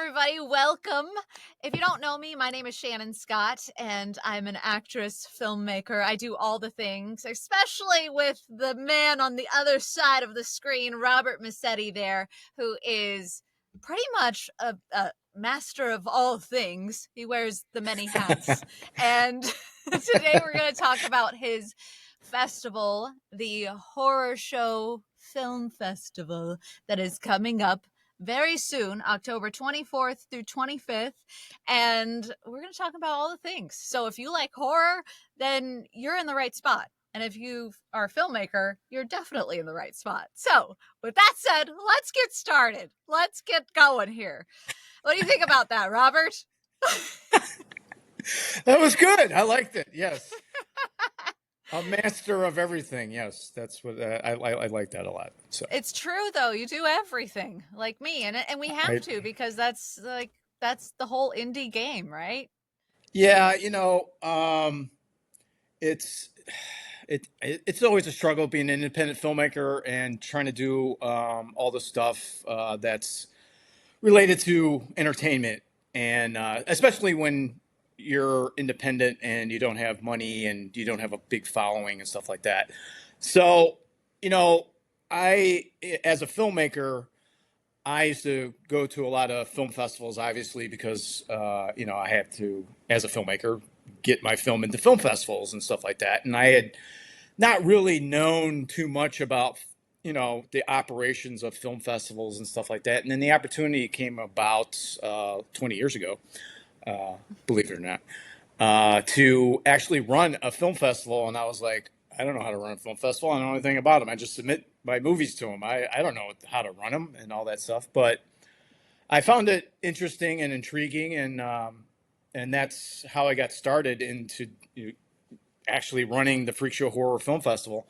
everybody. Welcome. If you don't know me, my name is Shannon Scott, and I'm an actress, filmmaker. I do all the things, especially with the man on the other side of the screen, Robert Massetti there, who is pretty much a master of all things. He wears the many hats. And today we're going to talk about his festival, the Horror Show Film Festival that is coming up very soon, October 24th through 25th. And we're going to talk about all the things. So if you like horror, then you're in the right spot. And if you are a filmmaker, you're definitely in the right spot. So with that said, let's get started. Let's get going here. What do you think about that, Robert? That was good. I liked it. Yes. A master of everything. Yes. That's what I like that a lot. So It's true, though. You do everything like me. And we have I, to, because that's the whole indie game, right? yeah, it's it's always a struggle being an independent filmmaker and trying to do all the stuff that's related to entertainment, and especially when you're independent and you don't have money and you don't have a big following and stuff like that. So, you know, I, as a filmmaker, I used to go to a lot of film festivals, obviously, because, I had to, as a filmmaker, get my film into film festivals and stuff like that. And I had not really known too much about, the operations of film festivals and stuff like that. And then the opportunity came about 20 years ago, believe it or not, to actually run a film festival. And I was like, I don't know how to run a film festival. I don't know anything about them. I just submit my movies to them. I don't know how to run them and all that stuff. But I found it interesting and intriguing, and that's how I got started into actually running the Freak Show Horror Film Festival.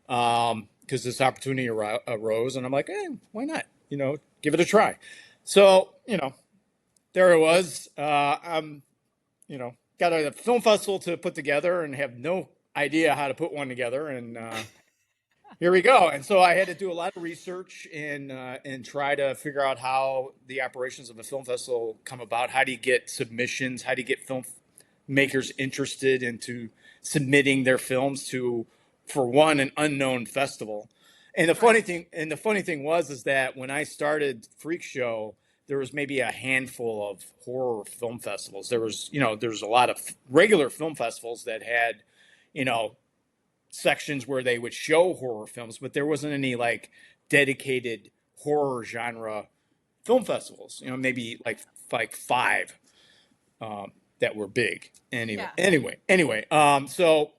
Because this opportunity arose, and I'm like, why not? Give it a try. So, there it was. I'm, got a film festival to put together and have no idea how to put one together. And here we go. And so I had to do a lot of research and try to figure out how the operations of a film festival come about. How do you get submissions? How do you get filmmakers interested into submitting their films to, for one, an unknown festival? And the funny thing is that when I started Freak Show, there was maybe a handful of horror film festivals. There's a lot of regular film festivals that had, sections where they would show horror films, but there wasn't any like dedicated horror genre film festivals. Maybe like five that were big. Anyway. So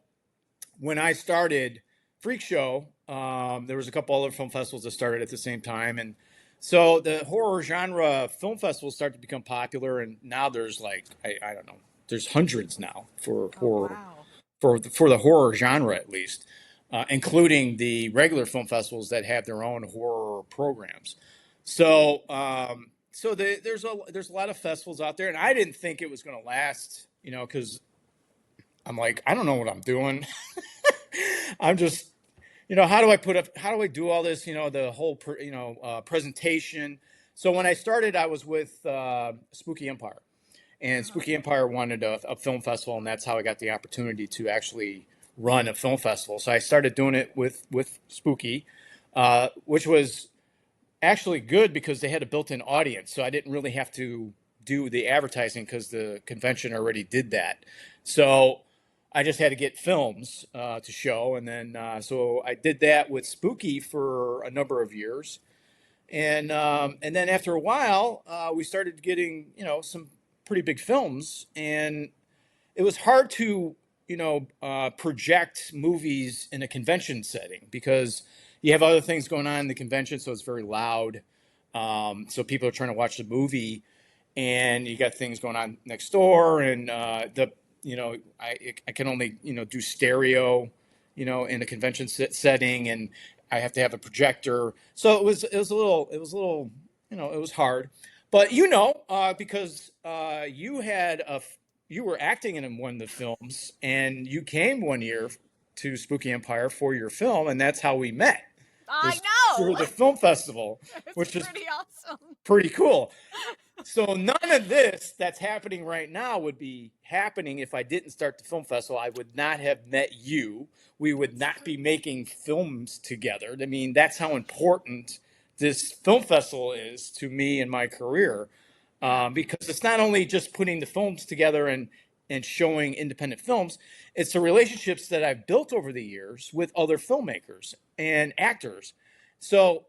when I started Freak Show, there was a couple other film festivals that started at the same time, and so the horror genre film festivals started to become popular. And now there's I don't know, there's hundreds now for horror. Wow. For the horror genre, at least, including the regular film festivals that have their own horror programs. So, there's a lot of festivals out there, and I didn't think it was going to last, because I'm like, I don't know what I'm doing. I'm just, how do I do all this, the whole, presentation. So when I started, I was with Spooky Empire. And Spooky Empire wanted a film festival, and that's how I got the opportunity to actually run a film festival. So I started doing it with Spooky, which was actually good because they had a built-in audience. So I didn't really have to do the advertising because the convention already did that. So I just had to get films to show. And then so I did that with Spooky for a number of years. And then after a while, we started getting, some pretty big films, and it was hard to project movies in a convention setting because you have other things going on in the convention, so it's very loud. So people are trying to watch the movie, and you got things going on next door, and I can only do stereo in a convention setting, and I have to have a projector. So it was a little it was hard. But because you were acting in one of the films, and you came one year to Spooky Empire for your film, and that's how we met. I Through know. the film festival, It's which is pretty awesome. pretty cool. So none of this that's happening right now would be happening if I didn't start the film festival. I would not have met you. We would That's not true. be making films together. I mean, that's how important this film festival is to me and my career. Yeah. Because it's not only just putting the films together and showing independent films, it's the relationships that I've built over the years with other filmmakers and actors. So,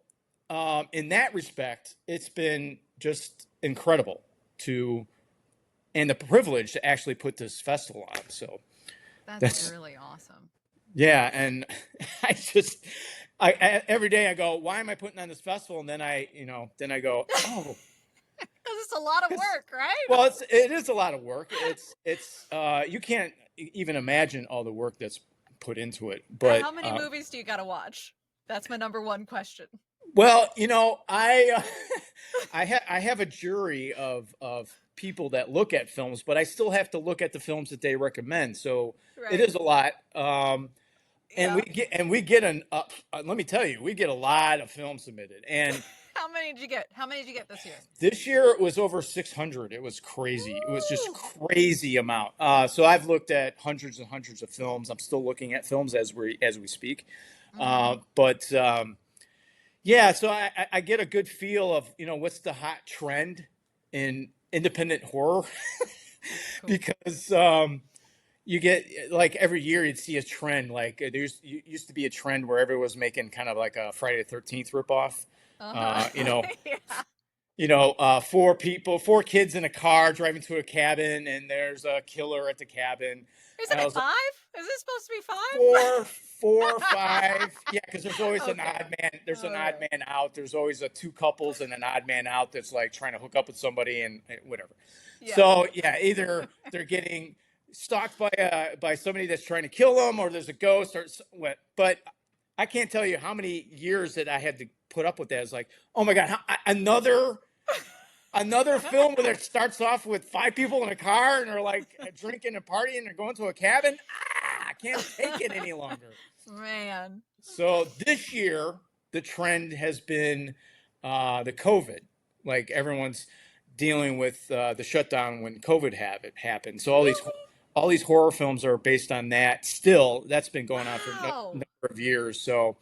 in that respect, it's been just incredible to and the privilege to actually put this festival on. So That's that's really awesome. yeah, and I just every day I go, why am I putting on this festival? And then I go, oh, Because it's a lot of because work, right? well, it is a lot of work. It's you can't even imagine all the work that's put into it. But How many movies do you got to watch? That's my number one question. well, I I have a jury of people that look at films, but I still have to look at the films that they recommend. So it Right. is a lot. And Yeah. we get let me tell you, we get a lot of films submitted. And How many did you get? How many did you get this year? this year it was over 600. It was crazy. It was just Woo! crazy amount. So I've looked at hundreds and hundreds of films. I'm still looking at films as we speak. Mm-hmm. But yeah, so I get a good feel of what's the hot trend in independent horror Cool. because you get like every year you'd see a trend. Like used to be a trend where everyone was making kind of like a Friday the 13th ripoff. Uh-huh. You know, Yeah. four kids in a car driving to a cabin, and there's a killer at the cabin. Isn't And I it was like, five? Is it supposed to be four, five? four, five. Yeah, because there's always an Okay. odd man. There's an odd Okay. man out. There's always a two couples and an odd man out that's like trying to hook up with somebody and whatever. Yeah. So yeah, either they're getting stalked by somebody that's trying to kill them, or there's a ghost, or what. But I can't tell you how many years that I had to put up with that. It's like, oh my god, another film where it starts off with five people in a car and they're like drinking and partying and they're going to a cabin. I can't take it any longer. Man. So this year, the trend has been the COVID. Like everyone's dealing with the shutdown when COVID happened. So all these horror films are based on that. Still, that's been going on for a Wow. number of years. So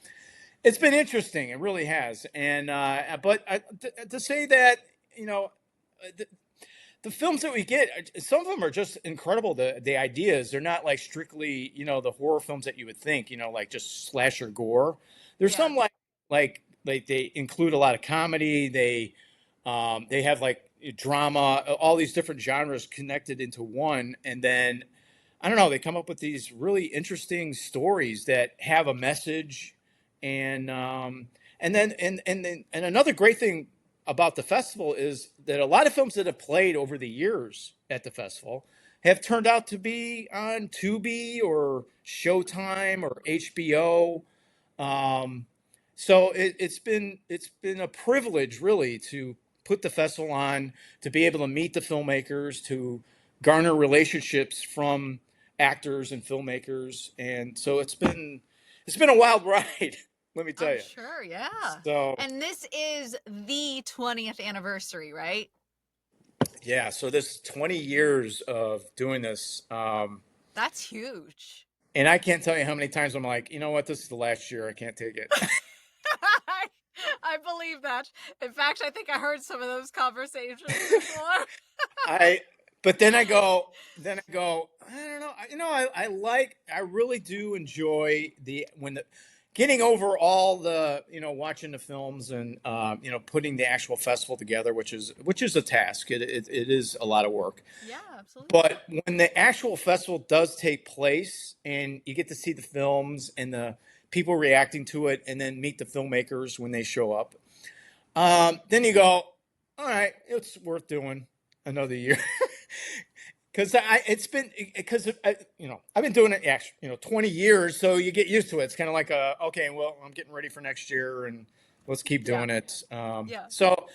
it's been interesting. It really has. And but to say that you know. The films that we get, some of them are just incredible. The ideas, they're not like strictly, the horror films that you would think, like just slasher gore. There's Yeah. some like they include a lot of comedy. They have like drama, all these different genres connected into one, and then I don't know, they come up with these really interesting stories that have a message, and another great thing about the festival is that a lot of films that have played over the years at the festival have turned out to be on Tubi or Showtime or HBO. Um, so it's been a privilege really to put the festival on, to be able to meet the filmmakers, to garner relationships from actors and filmmakers, and so it's been a wild ride. Let me tell I'm you. sure. Yeah. So And this is the 20th anniversary, right? yeah, so this 20 years of doing this, That's huge. and I can't tell you how many times I'm like, you know what, this is the last year. I can't take it. I, I believe that. In fact, I think I heard some of those conversations before. I, but then I go, I don't know. I really do enjoy getting over all the, watching the films and, putting the actual festival together, which is a task. It is a lot of work. Yeah, absolutely. But when the actual festival does take place and you get to see the films and the people reacting to it and then meet the filmmakers when they show up, then you go, all right, it's worth doing another year. Because I've been doing it, actually, 20 years, so you get used to it. It's kind of like okay, well, I'm getting ready for next year, and let's keep Yeah. doing it. Yeah. So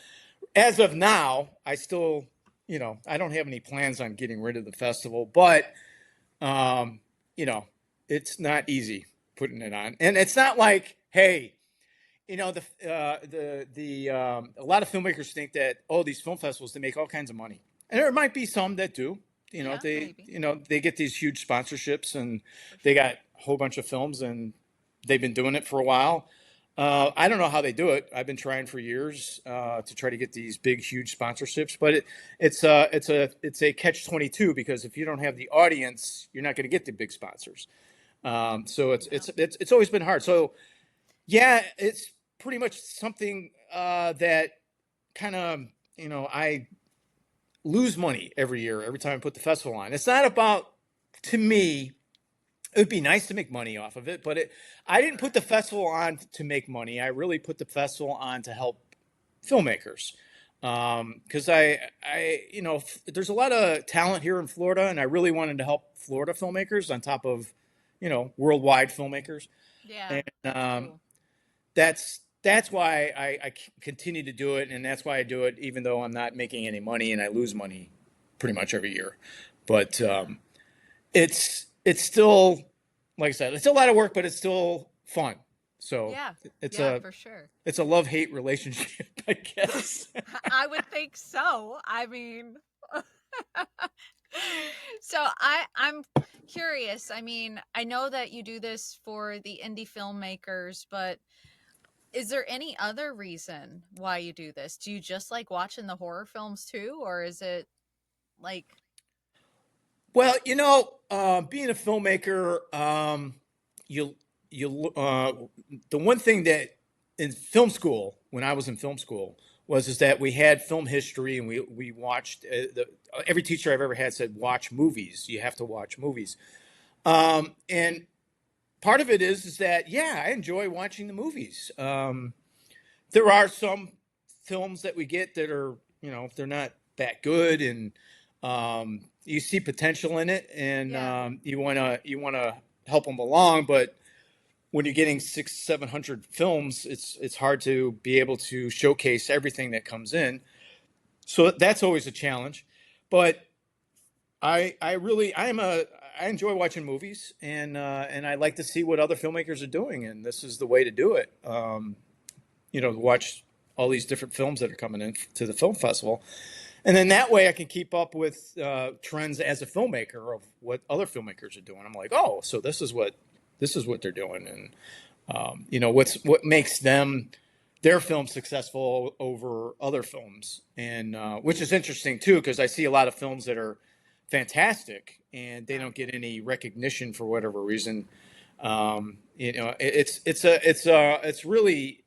as of now, I still, I don't have any plans on getting rid of the festival, but um, you know, it's not easy putting it on, and it's not like, hey, a lot of filmmakers think that, oh, these film festivals, they make all kinds of money, and there might be some that do. Yeah, maybe. They get these huge sponsorships, and For they sure. got a whole bunch of films, and they've been doing it for a while. I don't know how they do it. I've been trying for years to try to get these big, huge sponsorships, but it's a catch-22, because if you don't have the audience, you're not going to get the big sponsors. So Yeah. it's always been hard. So yeah, it's pretty much something that kind of, I lose money every year, every time I put the festival on. It's not about, to me, it would be nice to make money off of it, but I didn't put the festival on to make money. I really put the festival on to help filmmakers. Because there's a lot of talent here in Florida, and I really wanted to help Florida filmmakers on top of, worldwide filmmakers. Yeah, And that's cool. that's why I continue to do it, and that's why I do it, even though I'm not making any money and I lose money pretty much every year. But Yeah. it's still, like I said, it's a lot of work, but it's still fun. So Yeah. it's Yeah, a for sure. it's a love hate relationship, I guess. I would think so. I mean, so I'm curious. I mean, I know that you do this for the indie filmmakers, but is there any other reason why you do this? Do you just like watching the horror films too, or is it like, Well, being a filmmaker, you you the one thing that in film school, when I was in film school, was is that we had film history, and we watched every teacher I've ever had said, watch movies. You have to watch movies. And part of it is that, yeah, I enjoy watching the movies. There are some films that we get that are, they're not that good, and you see potential in it, and yeah, you wanna help them along. But when you're getting 600-700 films, it's hard to be able to showcase everything that comes in. So that's always a challenge. But I enjoy watching movies, and I like to see what other filmmakers are doing, and this is the way to do it. Watch all these different films that are coming in to the film festival, and then that way I can keep up with trends as a filmmaker of what other filmmakers are doing. I'm like, oh, so this is what they're doing, and what makes their film successful over other films, and which is interesting too, because I see a lot of films that are fantastic and they yeah, don't get any recognition for whatever reason. It's really,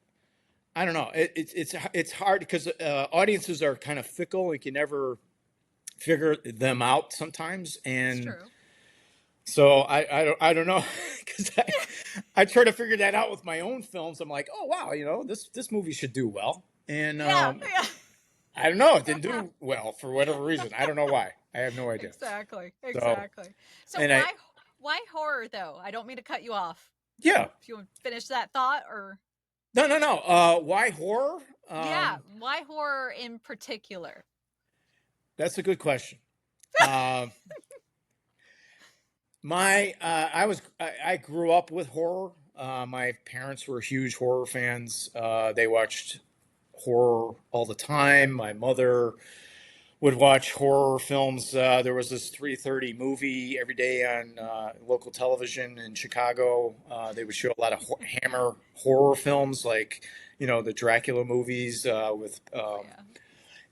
I don't know. It's hard because audiences are kind of fickle. You can never figure them out sometimes, it's and true. so I don't know, because I try to figure that out with my own films. I'm like, oh wow, this movie should do well, and Yeah, I don't know, it didn't yeah. do well for whatever reason. I don't know why. I have no idea. Exactly, So, exactly. So and I why horror though? I don't mean to cut you off. yeah, If you want to finish that thought, or no. Why horror? yeah, why horror in particular? That's a good question. Uh, I grew up with horror. My parents were huge horror fans. They watched horror all the time. My mother would watch horror films. There was this 3:30 movie every day on local television in Chicago. They would show a lot of Hammer horror films, like the Dracula movies with Oh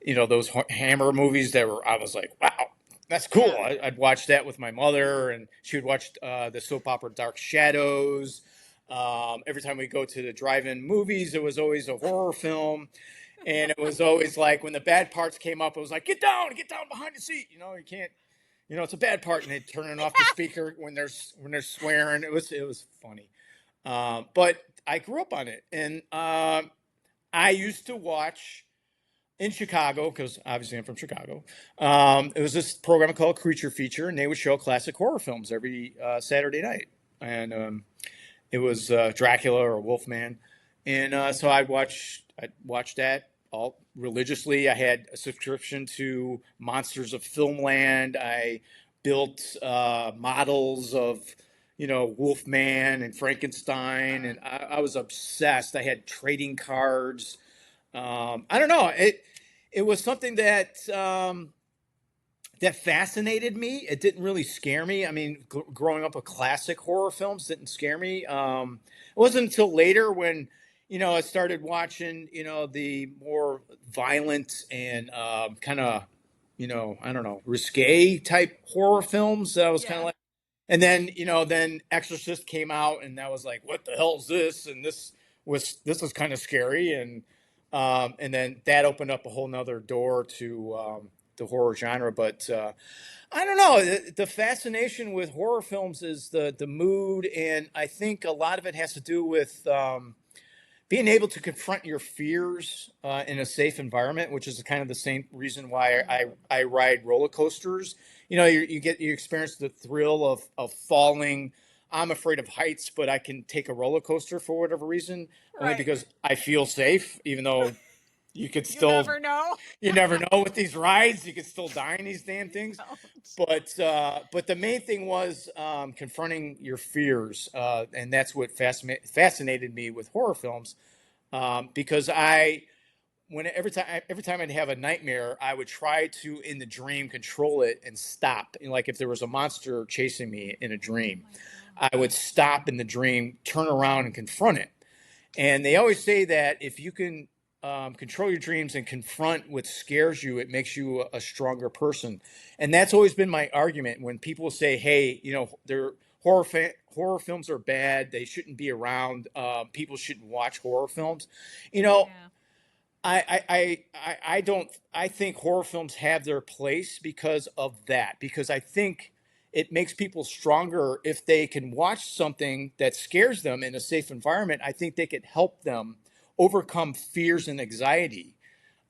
yeah, those Hammer movies that were. I was like, wow, that's cool. yeah. I'd watch that with my mother, and she would watch the soap opera Dark Shadows. Every time we go to the drive-in movies, it was always a horror film. And it was always like when the bad parts came up, it was like, get down behind the seat. You can't, it's a bad part, and they turn it off the speaker when they're swearing. It was funny. But I grew up on it, and I used to watch in Chicago, because obviously I'm from Chicago. It was this program called Creature Feature, and they would show classic horror films every Saturday night, and it was Dracula or Wolfman, and so I'd watch that all religiously. I had a subscription to Monsters of Filmland. I built models of Wolfman and Frankenstein, and I was obsessed. I had trading cards. I don't know. It was something that fascinated me. It didn't really scare me. I mean, growing up with classic horror films didn't scare me. It wasn't until later when, I started watching, the more violent and kind of, I don't know, risque type horror films. That I was kind of Yeah. like, and then Exorcist came out, and that was like, what the hell is this? And this was kind of scary, and then that opened up a whole nother door to the horror genre. But I don't know. The fascination with horror films is the mood, and I think a lot of it has to do with being able to confront your fears in a safe environment, which is kind of the same reason why I ride roller coasters. You experience the thrill of falling. I'm afraid of heights, but I can take a roller coaster for whatever reason, only Right. because I feel safe, even though you could You still, never know. you never know with these rides, you could still die in these damn You things. don't. But the main thing was confronting your fears, and that's what fascinated me with horror films, because every time I'd have a nightmare, I would try to in the dream control it and stop. And like if there was a monster chasing me in a Oh dream, my I gosh. would stop in the dream, turn around, and confront it. And they always say that if you can control your dreams and confront what scares you, it makes you a stronger person. And that's always been my argument when people say, "Hey, they're horror films are bad. They shouldn't be around. People shouldn't watch horror films." You know, Yeah. I don't. I think horror films have their place because of that. Because I think it makes people stronger if they can watch something that scares them in a safe environment. I think they could help them overcome fears and anxiety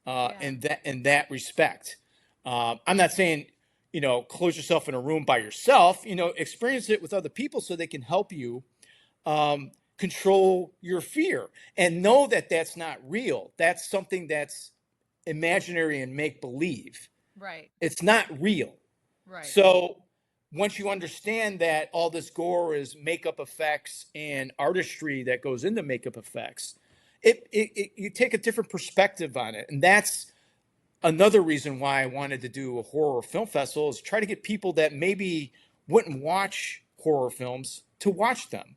Yeah. in that respect. I'm not saying close yourself in a room by yourself. Experience it with other people so they can help you control your fear and know that that's not real. That's something that's imaginary and make believe. Right. It's not real. Right. So once you understand that all this gore is makeup effects and artistry that goes into makeup effects, you take a different perspective on it. And that's another reason why I wanted to do a horror film festival, is try to get people that maybe wouldn't watch horror films to watch them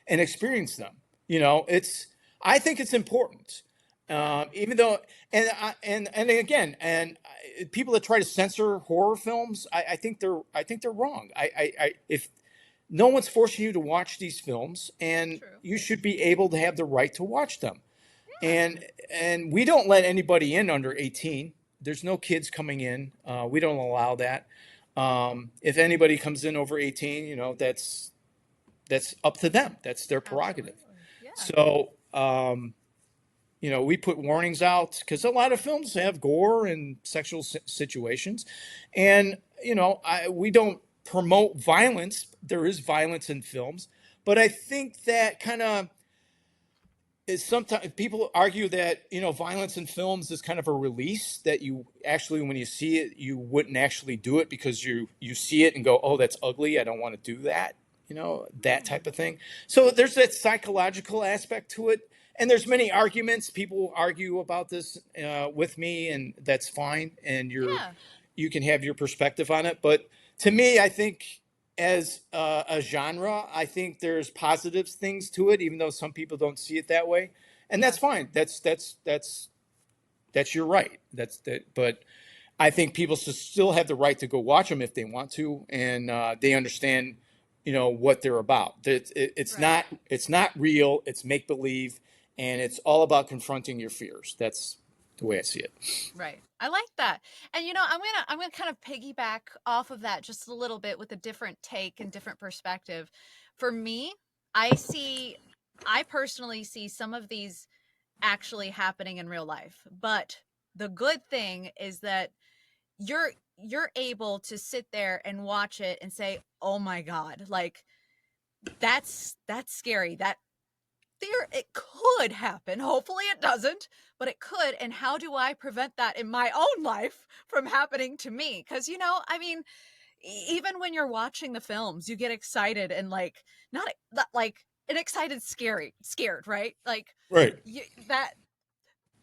and experience them. It's I think it's important, Yeah. even though and again people that try to censor horror films, I think they're wrong. If no one's forcing you to watch these films, and True. you should be able to have the right to watch them, Yeah. and we don't let anybody in under 18. There's no kids coming in. We don't allow that. If anybody comes in over 18, that's up to them. That's their prerogative. Absolutely. Yeah. So, we put warnings out because a lot of films have gore and sexual situations, and we don't promote violence. There is violence in films, but I think that kind of is sometimes people argue that violence in films is kind of a release, that you actually, when you see it, you wouldn't actually do it because you see it and go, oh, that's ugly, I don't want to do that, that Hmm. type of thing. So there's that psychological aspect to it, and there's many arguments. People argue about this with me, and that's fine, and Yeah. you can have your perspective on it. But to me, I think as a genre, I think there's positive things to it, even though some people don't see it that way, and Yeah. that's fine. That's your right. That's that. But I think people should still have the right to go watch them if they want to, and they understand, what they're about. Right. It's not real. It's make believe, and it's all about confronting your fears. That's the way I see it. Right. I like that. And I'm gonna kind of piggyback off of that just a little bit with a different take and different perspective. For me, I personally see some of these actually happening in real life. But the good thing is that you're able to sit there and watch it and say, "Oh my god, like that's scary. That there it could happen. Hopefully it doesn't, but it could. And how do I prevent that in my own life from happening to me? Cuz I mean, Even when you're watching the films, you get excited and like not like an excited scared, right? Like Right. that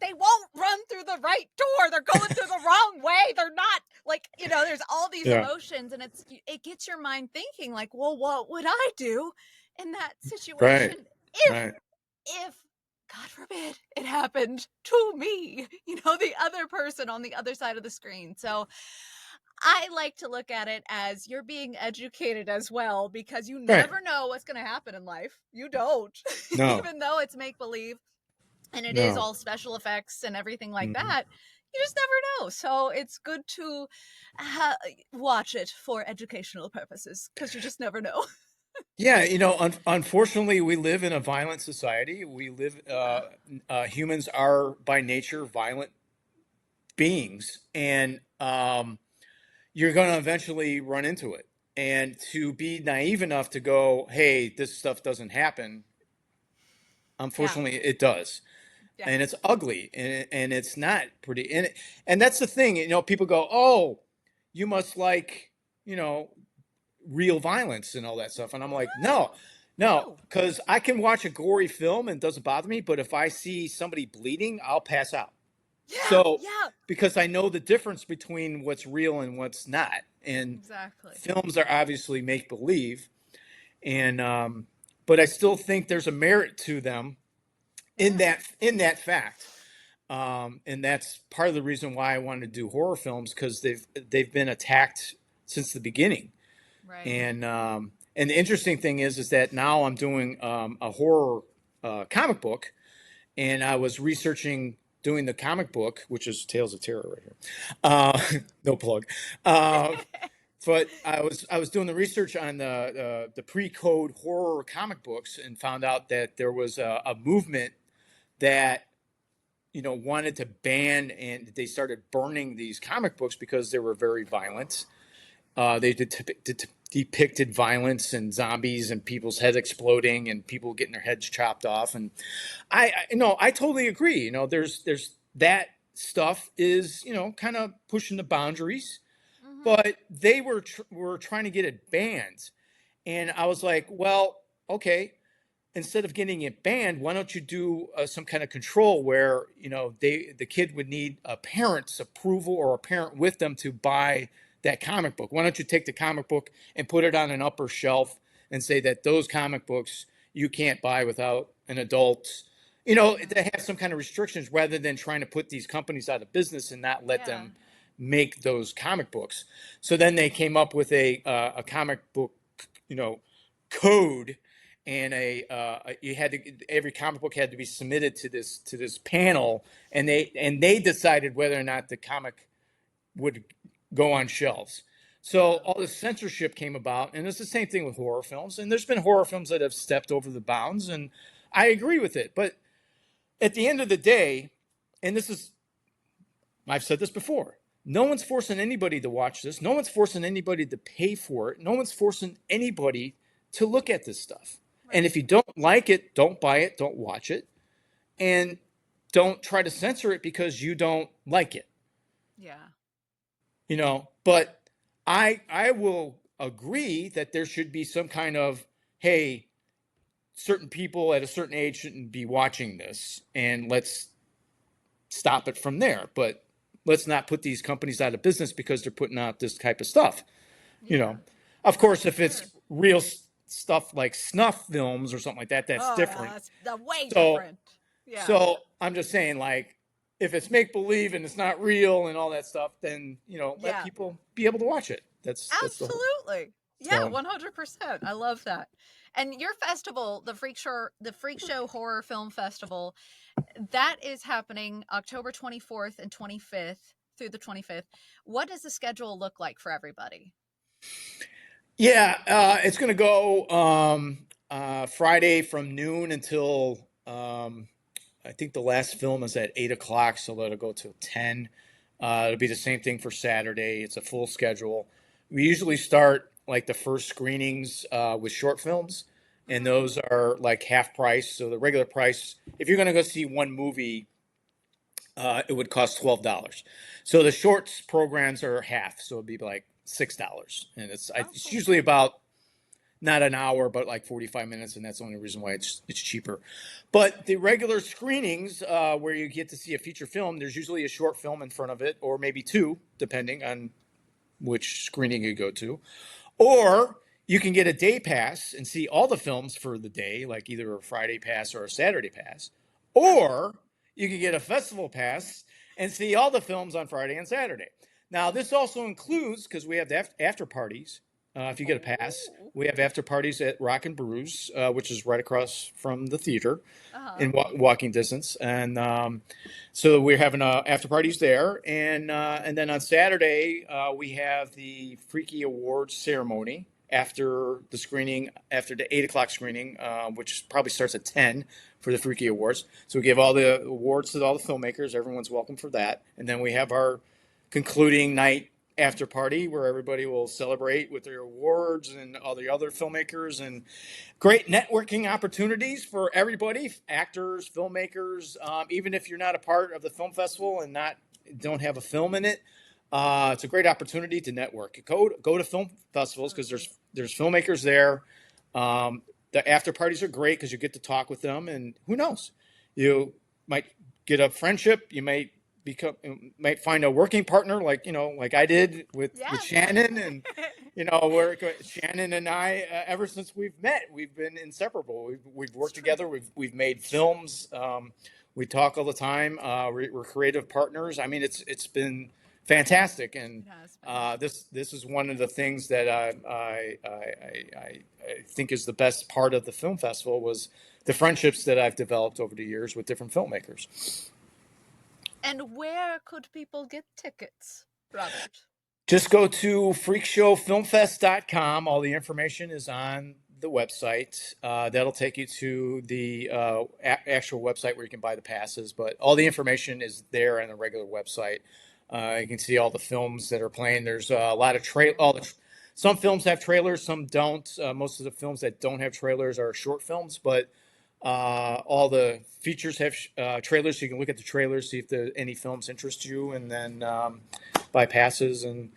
they won't run through the right door. They're going through the wrong way. They're not like, there's all these Yeah. emotions and it gets your mind thinking like, well, what would I do in that Right. situation if Right. if God forbid it happened to me, the other person on the other side of the screen. So I like to look at it as you're being educated as well because you Right. never know what's going to happen in life. You don't. No. Even though it's make believe and it is No. all special effects and everything like Mhm. that, you just never know. So it's good to watch it for educational purposes because you just never know. Yeah, unfortunately, we live in a violent society. We live, Yeah. humans are by nature violent beings, and you're going to eventually run into it. And to be naive enough to go, hey, this stuff doesn't happen, Yeah. unfortunately, it does. Yeah. And it's ugly and it's not pretty. And that's the thing, people go, oh, you must like, you know, real violence and all that stuff. And I'm like, no, No. no, No. because I can watch a gory film and it doesn't bother me. But if I see somebody bleeding, I'll pass out. Yeah. So, Yeah. because I know the difference between what's real and what's not. And Exactly. films are obviously make believe. And, but I still think there's a merit to them Yeah. in that fact. And that's part of the reason why I wanted to do horror films because they've been attacked since the beginning. Right. And the interesting thing is that now I'm doing a horror comic book, and I was researching doing the comic book, which is Tales of Terror right here. No plug. Uh, but I was doing the research on the pre-code horror comic books and found out that there was a movement that wanted to ban, and they started burning these comic books because they were very violent. They depicted violence and zombies and people's heads exploding and people getting their heads chopped off. And I totally agree. There's that stuff is kind of pushing the boundaries, Mm-hmm. but they were trying to get it banned, and I was like, well, okay, instead of getting it banned, why don't you do some kind of control where the kid would need a parent's approval or a parent with them to buy that comic book? Why don't you take the comic book and put it on an upper shelf and say that those comic books you can't buy without an adult? Mm-hmm. They have some kind of restrictions rather than trying to put these companies out of business and not let Yeah. them make those comic books. So then they came up with a comic book, you know, code, and you had to every comic book had to be submitted to this panel, and they decided whether or not the comic would go on shelves. So Wow. all this censorship came about, and it's the same thing with horror films. And there's been horror films that have stepped over the bounds, and I agree with it. But at the end of the day, and this is I've said this before. No one's forcing anybody to watch this. No one's forcing anybody to pay for it. No one's forcing anybody to look at this stuff. And Right. if you don't like it, don't buy it, don't watch it, and don't try to censor it because you don't like it. Yeah. But I will agree that there should be some kind of, hey, certain people at a certain age shouldn't be watching this, and let's stop it from there. But let's not put these companies out of business because they're putting out this type of stuff. You Yeah. know, of course, For if it's sure. real stuff like snuff films or something like that, that's Oh yeah, different. that's way So, different. Yeah. so I'm just saying, like, if it's make believe and it's not real and all that stuff, then let Yeah. people be able to watch it. That's the whole. Absolutely. Yeah, So 100%. I love that. And your festival, the Freak Show Horror Film Festival, that is happening October 24th and 25th through the 25th. What does the schedule look like for everybody? yeah, it's gonna go Friday from noon until I think the last film is at 8 o'clock, so that'll go till 10. It'll be the same thing for Saturday. It's a full schedule. We usually start like the first screenings with short films, and Mhm. those are like half price. So the regular price, if you're going to go see one movie, it would cost $12. So the shorts programs are half, so it'd be like $6, and it's Okay. usually about not an hour, but like 45 minutes, and that's the only reason why it's cheaper. But the regular screenings, where you get to see a feature film, there's usually a short film in front of it, or maybe two, depending on which screening you go to. Or you can get a day pass and see all the films for the day, like either a Friday pass or a Saturday pass. Or you can get a festival pass and see all the films on Friday and Saturday. Now, this also includes, because we have the after parties. If you get a pass, Oh. we have after parties at Rock and Brews, which is right across from the theater Uh-huh. in walking distance, and so we're having after parties there, and then on Saturday we have the Freaky Awards ceremony after the screening, after the 8 o'clock screening, which probably starts at 10 for the Freaky Awards. So we give all the awards to all the filmmakers. Everyone's welcome for that, and then we have our concluding night after party where everybody will celebrate with their awards and all the other filmmakers, and great networking opportunities for everybody, actors, filmmakers. Even if you're not a part of the film festival and don't have a film in it, it's a great opportunity to network. Go to film festivals because Absolutely. there's filmmakers there. The after parties are great because you get to talk with them, and who knows, you might get a friendship. You might find a working partner, like like I did with Yes. Shannon, and we're Shannon and I, ever since we've met, we've been inseparable. We've It's worked true. together. We've made films. We talk all the time. We're creative partners. I mean, it's been fantastic, and It has been. this is one of the things that I think is the best part of the film festival was the friendships that I've developed over the years with different filmmakers. And where could people get tickets, Robert? Just go to freakshowfilmfest.com. All the information is on the website. That'll take you to the actual website where you can buy the passes, but all the information is there on the regular website. You can see all the films that are playing. There's a lot of some films have trailers, some don't. Most of the films that don't have trailers are short films, but all the features have trailers, so you can look at the trailers, see if any films interest you, and then buy passes and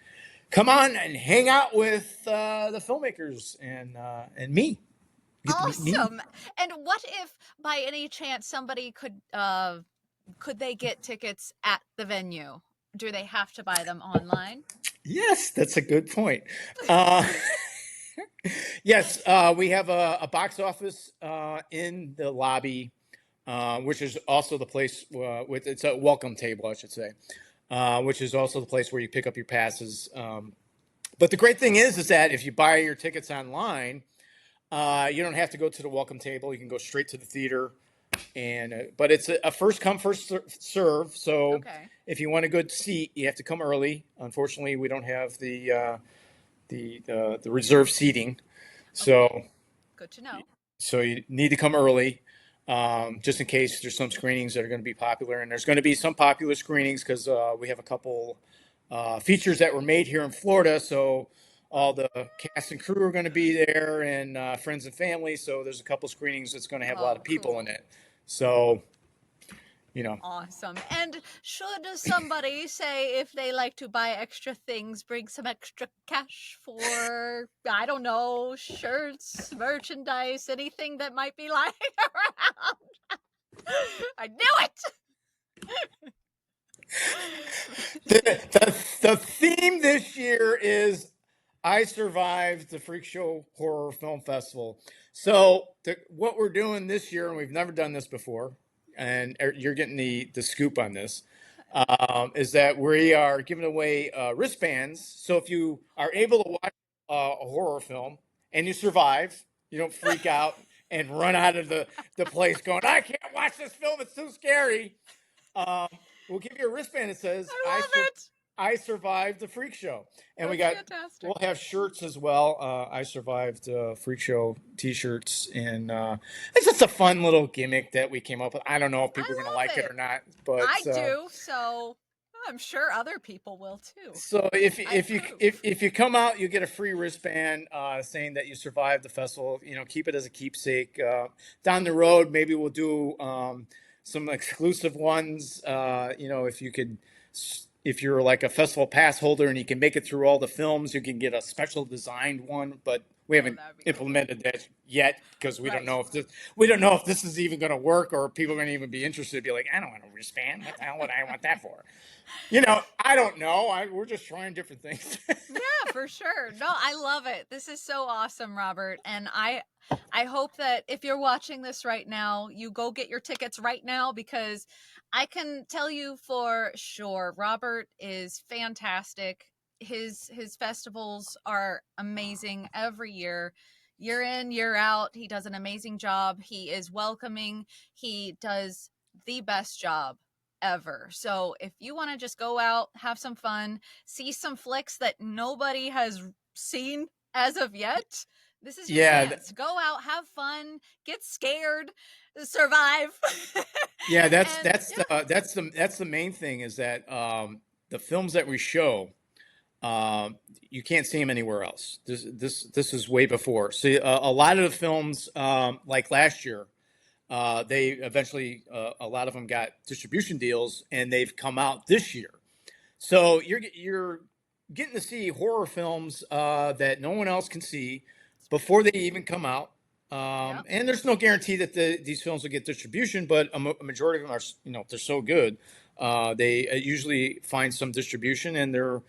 come on and hang out with the filmmakers and me. You get to meet me. Awesome. And what if by any chance somebody could they get tickets at the venue? Do they have to buy them online? Yes, that's a good point. Uh, yes, we have a box office in the lobby, which is also the place it's a welcome table, I should say, which is also the place where you pick up your passes. But the great thing is that if you buy your tickets online, you don't have to go to the welcome table. You can go straight to the theater, and but it's a first come first serve. So Okay. if you want a good seat, you have to come early. Unfortunately, we don't have the reserved seating, Okay. so Good to know. you need to come early, just in case there's some screenings that are going to be popular, and there's going to be some popular screenings because we have a couple features that were made here in Florida. So all the cast and crew are going to be there, and friends and family. So there's a couple screenings that's going to have a lot of Oh, people in cool. it. So you know, Awesome. And should somebody say if they like to buy extra things, bring some extra cash for, I don't know, shirts, merchandise, anything that might be lying around? I knew it! the theme this year is I survived the Freak Show Horror Film Festival. So what we're doing this year, and we've never done this before, and you're getting the scoop on this, is that we are giving away wristbands. So if you are able to watch a horror film and you survive, you don't freak out and run out of the place going, I can't watch this film, it's too scary. Um, we'll give you a wristband that says I love it! I survived the freak show, and That's fantastic. we'll have shirts as well. I survived freak show T-shirts, and it's just a fun little gimmick that we came up with. I don't know if I people are gonna love like it or it. not, but I do, so I'm sure other people will too. so I approve. if you come out, you get a free wristband saying that you survived the festival. Keep it as a keepsake. Down the road, maybe we'll do some exclusive ones. If you're like a festival pass holder and you can make it through all the films, you can get a special designed one. But we Oh, haven't that'd be cool. implemented that yet because Right. we don't know if this is even going to work or people are going to even be interested. To be like, I don't want a wristband. What the hell would I want that for? I don't know. We're just trying different things. Yeah, for sure. No, I love it. This is so awesome, Robert. And I hope that if you're watching this right now, you go get your tickets right now, because I can tell you for sure Robert is fantastic. His festivals are amazing every year. Year in, year out, he does an amazing job. He is welcoming. He does the best job ever. So if you want to just go out, have some fun, see some flicks that nobody has seen as of yet, this is your Yeah, chance. Go out, have fun, get scared, survive. yeah. That's And that's that's the main thing is that the films that we show, you can't see them anywhere else. This is way before. See, a lot of the films, like last year, they eventually a lot of them got distribution deals, and they've come out this year. So you're getting to see horror films that no one else can see it's pretty before they cool. even come out. Yep. And there's no guarantee that these films will get distribution, but a majority of them are, they're so good. They usually find some distribution, and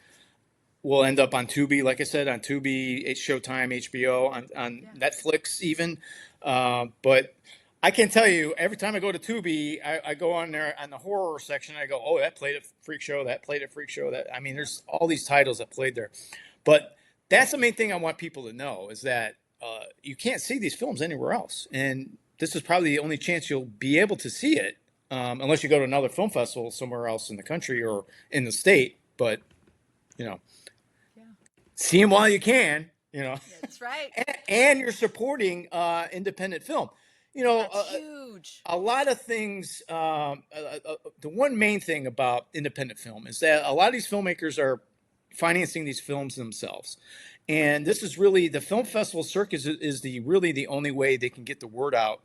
will end up on Tubi, like I said, on Tubi, Showtime, HBO, on Yeah. Netflix even. But I can tell you, every time I go to Tubi, I go on there on the horror section. I go, oh, that played at Freak Show. That played at Freak Show. Yep. There's all these titles that played there. But that's the main thing I want people to know is that you can't see these films anywhere else. And this is probably the only chance you'll be able to see it, unless you go to another film festival somewhere else in the country or in the state. But, you know, Yeah. see them while you can, That's right. and you're supporting independent film. You know, That's huge. a lot of things. The one main thing about independent film is that a lot of these filmmakers are financing these films themselves, and this is really the film festival circuit is the really the only way they can get the word out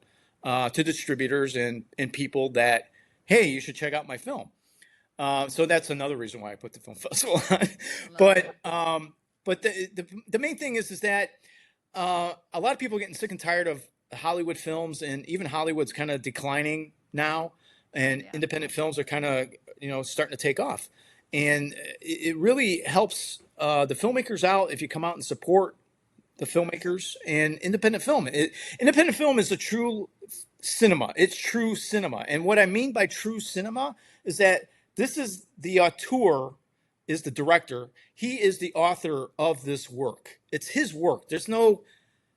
to distributors and people that, hey, you should check out my film. So that's another reason why I put the film festival on. Love it. but the main thing is that a lot of people are getting sick and tired of Hollywood films, and even Hollywood's kind of declining now, and Yeah. independent films are kind of starting to take off, and it really helps the filmmakers out if you come out and support the filmmakers and independent film. Independent film is a true cinema. It's true cinema, and what I mean by true cinema is that this is the auteur is the director. He is the author of this work. It's his work. There's no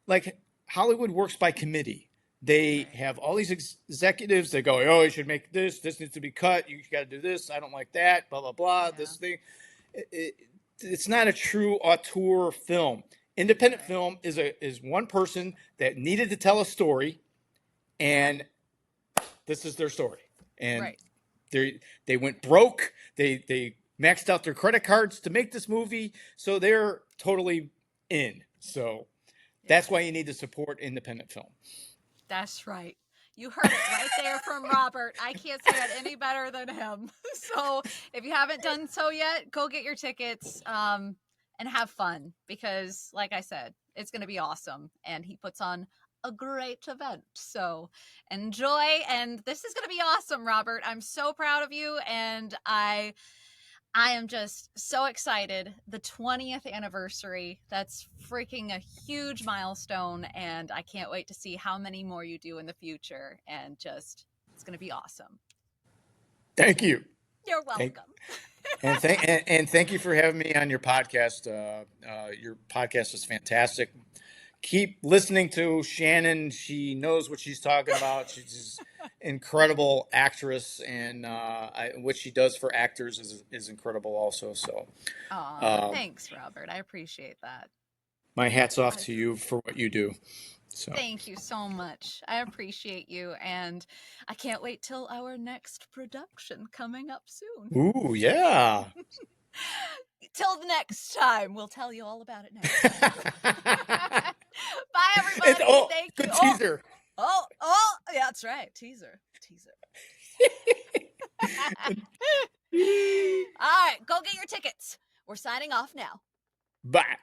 like Hollywood works by committee. They Right. have all these executives that go, oh, you should make this. This needs to be cut. You got to do this. I don't like that. Blah blah blah. Yeah. This thing. It's not a true auteur film. Independent Right. film is one person that needed to tell a story, and this is their story. And Right. they went broke. They maxed out their credit cards to make this movie, so they're totally in. So Yeah. that's why you need to support independent film. That's right. You heard it right there from Robert. I can't say it any better than him. So if you haven't done so yet, go get your tickets and have fun, because, like I said, it's going to be awesome. And he puts on a great event. So enjoy. And this is going to be awesome, Robert. I'm so proud of you. And I am just so excited. The 20th anniversary, that's freaking a huge milestone. And I can't wait to see how many more you do in the future. And just, it's going to be awesome. Thank you. You're Thank, welcome. and thank you for having me on your podcast. Your podcast is fantastic. Keep listening to Shannon. She knows what she's talking about. She's an incredible actress, and what she does for actors is incredible also. So, Aw, um, thanks, Robert. I appreciate that. my hat's off I to you for what you do. So, Thank you so much. I appreciate you. And I can't wait till our next production coming up soon. ooh, yeah. Till the next time, we'll tell you all about it next time. Bye, everybody. Oh, Thank you. good Oh, teaser. oh, yeah, that's right. Teaser. All right, go get your tickets. We're signing off now. Bye.